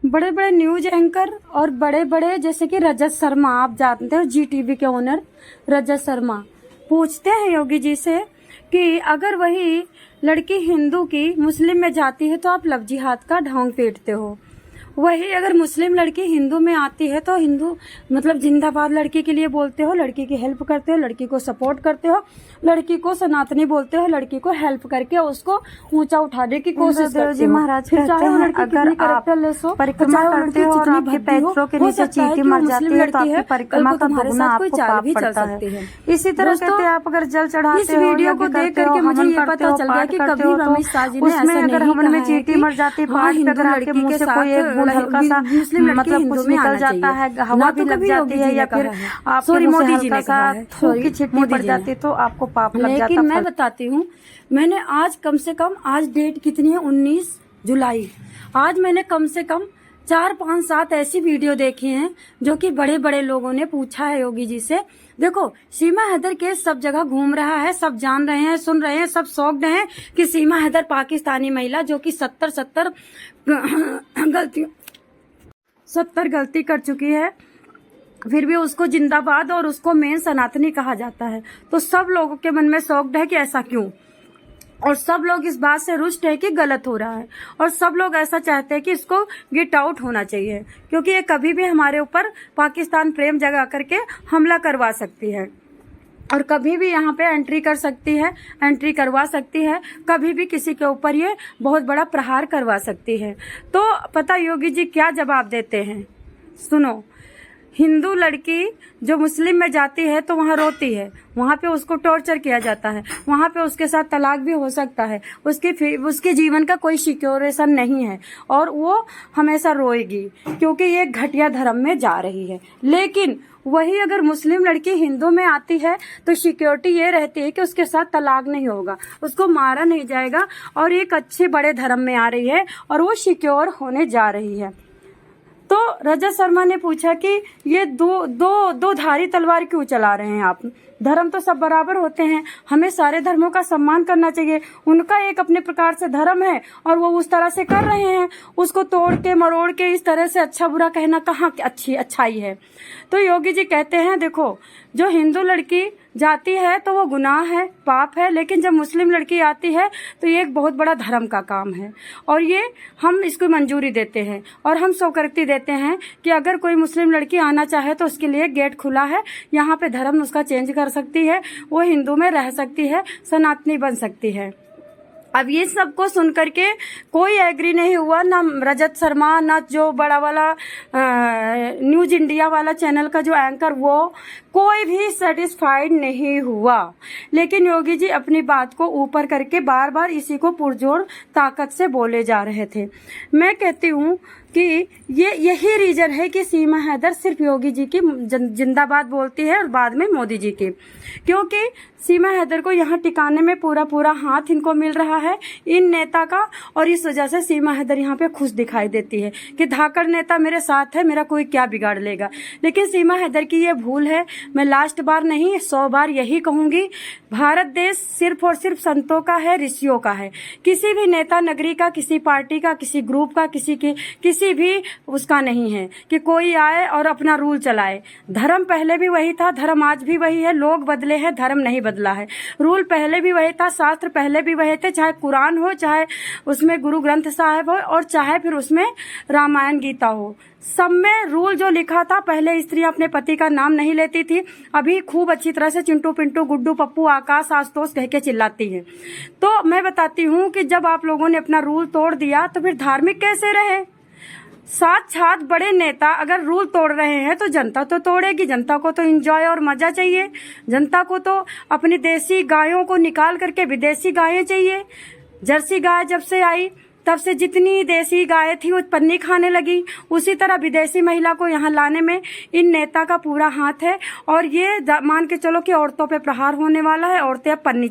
बड़े बड़े news anchor और बड़े बड़े जैसे कि रजत शर्मा, आप जानते हो GTV के ओनर रजत शर्मा, पूछते हैं योगी जी से कि अगर वही लड़की हिंदू की मुस्लिम में जाती है तो आप लव जिहाद का ढोंग पीटते हो, वही अगर मुस्लिम लड़की हिंदू में आती है तो हिंदू मतलब जिंदाबाद लड़की के लिए बोलते हो, लड़की की हेल्प करते हो, लड़की को सपोर्ट करते हो, लड़की को सनातनी बोलते हो, लड़की को हेल्प करके उसको ऊंचा उठाने की कोशिश करते हो। महाराज कहते हैं अगर आप परिक्रमा करते हो और आपके पैरों के नीचे चींटी मर जाती है तो आपकी परिक्रमा का दुगना आपको पाप पड़ता है। इसी तरह कहते हैं आप अगर जल चढ़ाते हो, वीडियो को देख करके मुझे ये पता चल गया कि कभी रमेश शाह जी ने उसमें अगर हवन में चींटी मर जाती है, पाठ पे अगर आपके मुंह से कोई एक हल्का सा मतलब कुछ निकल जाता है, हवा भी लग जाती है या फिर आपके मोदी जी ने सा थूक की छिट्टी पड़ जाती है तो आपको पाप लग जाता है। लेकिन मैं बताती हूँ, मैंने आज कम से कम, आज डेट कितनी है 19 जुलाई, आज मैंने कम से कम 4, 5, 7 ऐसी वीडियो देखी हैं जो कि बड़े बड़े लोगों ने पूछा है योगी जी से। देखो, सीमा हैदर केस सब जगह घूम रहा है, सब जान रहे हैं, सुन रहे हैं, सब शॉक्ड हैं कि सीमा हैदर पाकिस्तानी महिला जो कि 70 गलती कर चुकी है, फिर भी उसको जिंदाबाद और उसको मेन सनातनी कहा जाता है। तो सब लोगों के मन में शौक है कि ऐसा क्यों, और सब लोग इस बात से रुष्ट है कि गलत हो रहा है, और सब लोग ऐसा चाहते हैं कि इसको गेट आउट होना चाहिए, क्योंकि ये कभी भी हमारे ऊपर पाकिस्तान प्रेम जगा करके हमला करवा सकती है और कभी भी यहाँ पे एंट्री कर सकती है, एंट्री करवा सकती है, कभी भी किसी के ऊपर ये बहुत बड़ा प्रहार करवा सकती है। तो पता योगी जी क्या जवाब देते हैं, सुनो। हिंदू लड़की जो मुस्लिम में जाती है तो वहाँ रोती है, वहाँ पे उसको टॉर्चर किया जाता है, वहाँ पे उसके साथ तलाक भी हो सकता है, उसके जीवन का कोई सिक्योरेशन नहीं है और वो हमेशा रोएगी क्योंकि ये घटिया धर्म में जा रही है। लेकिन वही अगर मुस्लिम लड़की हिंदू में आती है तो सिक्योरिटी ये रहती है कि उसके साथ तलाक नहीं होगा, उसको मारा नहीं जाएगा और एक अच्छे बड़े धर्म में आ रही है और वो सिक्योर होने जा रही है। तो रजत शर्मा ने पूछा कि ये दो धारी तलवार क्यों चला रहे हैं आप, धर्म तो सब बराबर होते हैं, हमें सारे धर्मों का सम्मान करना चाहिए, उनका एक अपने प्रकार से धर्म है और वो उस तरह से कर रहे हैं, उसको तोड़ के मरोड़ के इस तरह से अच्छा बुरा कहना कहाँ अच्छाई है। तो योगी जी कहते हैं देखो, जो हिंदू लड़की जाती है तो वो गुनाह है, पाप है, लेकिन जब मुस्लिम लड़की आती है तो ये एक बहुत बड़ा धर्म का काम है और ये हम इसको मंजूरी देते हैं और हम स्वीकृति देते हैं कि अगर कोई मुस्लिम लड़की आना चाहे तो उसके लिए गेट खुला है, यहाँ पे धर्म उसका चेंज कर सकती है, वो हिंदू में रह सकती है, सनातनी बन सकती है। अब ये सबको सुन करके कोई एग्री नहीं हुआ, ना रजत शर्मा, ना जो बड़ा वाला न्यूज इंडिया वाला चैनल का जो एंकर, वो कोई भी सेटिस्फाइड नहीं हुआ। लेकिन योगी जी अपनी बात को ऊपर करके बार बार इसी को पुरजोर ताकत से बोले जा रहे थे। मैं कहती हूँ कि यही रीजन है कि सीमा हैदर सिर्फ योगी जी की जिंदाबाद बोलती है और बाद में मोदी जी की, क्योंकि सीमा हैदर को यहाँ टिकाने में पूरा हाथ इनको मिल रहा है इन नेता का, और इस वजह से सीमा हैदर यहाँ पे खुश दिखाई देती है कि धाकड़ नेता मेरे साथ है, मेरा कोई क्या बिगाड़ लेगा। लेकिन सीमा हैदर की ये भूल है। मैं लास्ट बार नहीं 100 बार यही कहूंगी, भारत देश सिर्फ और सिर्फ संतों का है, ऋषियों का है, किसी भी नेता नगरी का, किसी पार्टी का, किसी ग्रुप का, किसी भी उसका नहीं है कि कोई आए और अपना रूल चलाए। धर्म पहले भी वही था, धर्म आज भी वही है, लोग बदले हैं, धर्म नहीं बदला है। रूल पहले भी वही था, शास्त्र पहले भी वही थे, चाहे कुरान हो, चाहे उसमें गुरु ग्रंथ साहिब हो और चाहे फिर उसमें रामायण गीता हो, सब में रूल जो लिखा था। पहले स्त्रियां अपने पति का नाम नहीं लेती थी, अभी खूब अच्छी तरह से चिंटू पिंटू गुड्डू पप्पू आकाश आशुतोष कह के चिल्लाती है। तो मैं बताती हूँ कि जब आप लोगों ने अपना रूल तोड़ दिया तो फिर धार्मिक कैसे रहे। साक्षात बड़े नेता अगर रूल तोड़ रहे हैं तो जनता तो तोड़ेगी, जनता को तो एंजॉय और मजा चाहिए, जनता को तो अपनी देसी गायों को निकाल करके विदेशी गायें चाहिए। जर्सी गाय जब से आई तब से जितनी देसी गाय थी वो पन्नी खाने लगी, उसी तरह विदेशी महिला को यहाँ लाने में इन नेता का पूरा हाथ है। और ये मान के चलो कि औरतों पे प्रहार होने वाला है, औरतें अब पन्नी